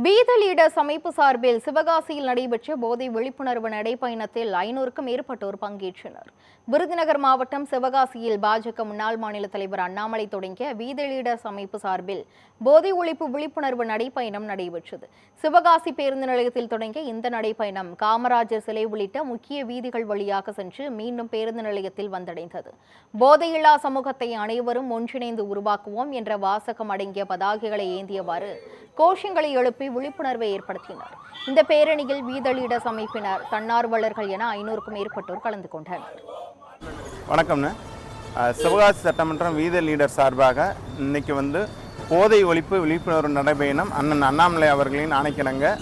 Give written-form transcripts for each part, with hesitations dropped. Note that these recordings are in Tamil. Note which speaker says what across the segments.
Speaker 1: பீதலீடர்ஸ் அமைப்பு சார்பில் சிவகாசியில் நடைபெற்ற போதை விழிப்புணர்வு நடைபயணத்தில் 500க்கும் மேற்பட்டோர் பங்கேற்றனர். விருதுநகர் மாவட்டம் சிவகாசியில் பாஜக முன்னாள் மாநில தலைவர் அண்ணாமலை தொடங்கிய பீதலீடர்ஸ் அமைப்பு சார்பில் போதை ஒழிப்பு விழிப்புணர்வு நடைபயணம் நடைபெற்றது. சிவகாசி பேருந்து நிலையத்தில் தொடங்கிய இந்த நடைபயணம் காமராஜர் சிலை உள்ளிட்ட முக்கிய வீதிகள் வழியாக சென்று மீண்டும் பேருந்து நிலையத்தில் வந்தடைந்தது. போதையில்லா சமூகத்தை அனைவரும் ஒன்றிணைந்து உருவாக்குவோம் என்ற வாசகம் அடங்கிய பதாகைகளை ஏந்தியவாறு கோஷங்களை எழுப்பி விழிப்புணர்வை ஏற்படுத்தினர். இந்த பேரணியில் பீதலீடர்ஸ் அமைப்பினர், தன்னார்வலர்கள் என 500க்கும் மேற்பட்டோர் கலந்து கொண்டனர்.
Speaker 2: வணக்கம்ண்ணே. சிவகாசி சட்டமன்றம் பீதலீடர் சார்பாக இன்னைக்கு போதை ஒழிப்பு விழிப்புணர்வு நடைபயணம் அண்ணன் அண்ணாமலை அவர்களின் ஆணைக்கிணங்க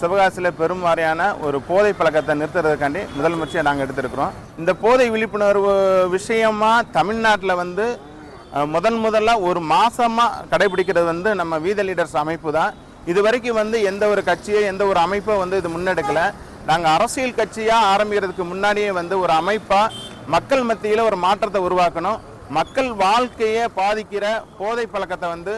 Speaker 2: சிவகாசியில் பெரும் வாரியான ஒரு போதை பழக்கத்தை நிறுத்துறதுக்காண்டி முதல் முயற்சியை நாங்கள் எடுத்திருக்கிறோம். இந்த போதை விழிப்புணர்வு விஷயமா தமிழ்நாட்டில் முதல்ல ஒரு மாசமாக கடைபிடிக்கிறது நம்ம பீதலீடர்ஸ் அமைப்பு தான். இது வரைக்கும் எந்த ஒரு கட்சியோ எந்த ஒரு அமைப்போ இது முன்னெடுக்கலை. நாங்கள் அரசியல் கட்சியாக ஆரம்பிக்கிறதுக்கு முன்னாடியே ஒரு அமைப்பாக மக்கள் மத்தியில் ஒரு மாற்றத்தை உருவாக்கணும். மக்கள் வாழ்க்கையை பாதிக்கிற போதை பழக்கத்தை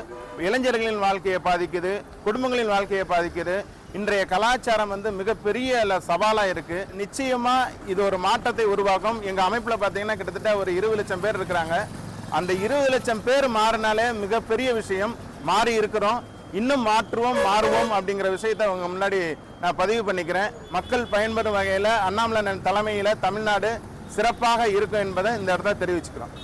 Speaker 2: இளைஞர்களின் வாழ்க்கையை பாதிக்குது, குடும்பங்களின் வாழ்க்கையை பாதிக்குது. இன்றைய கலாச்சாரம் மிகப்பெரிய சவாலாக இருக்குது. நிச்சயமாக இது ஒரு மாற்றத்தை உருவாக்கும். எங்கள் அமைப்பில் பார்த்தீங்கன்னா கிட்டத்தட்ட ஒரு 20 லட்சம் பேர் இருக்கிறாங்க. அந்த 20 லட்சம் பேர் மாறினாலே மிகப்பெரிய விஷயம். மாறி இருக்கிறோம், இன்னும் மாறுவோம் அப்படிங்கிற விஷயத்தை அவங்க முன்னாடி நான் பதிவு பண்ணிக்கிறேன். மக்கள் பயன்பெறும் வகையில் அண்ணாமலை தலைமையில் தமிழ்நாடு சிறப்பாக இருக்கும் என்பதை இந்த இடத்துல தெரிவிச்சுக்கிறோம்.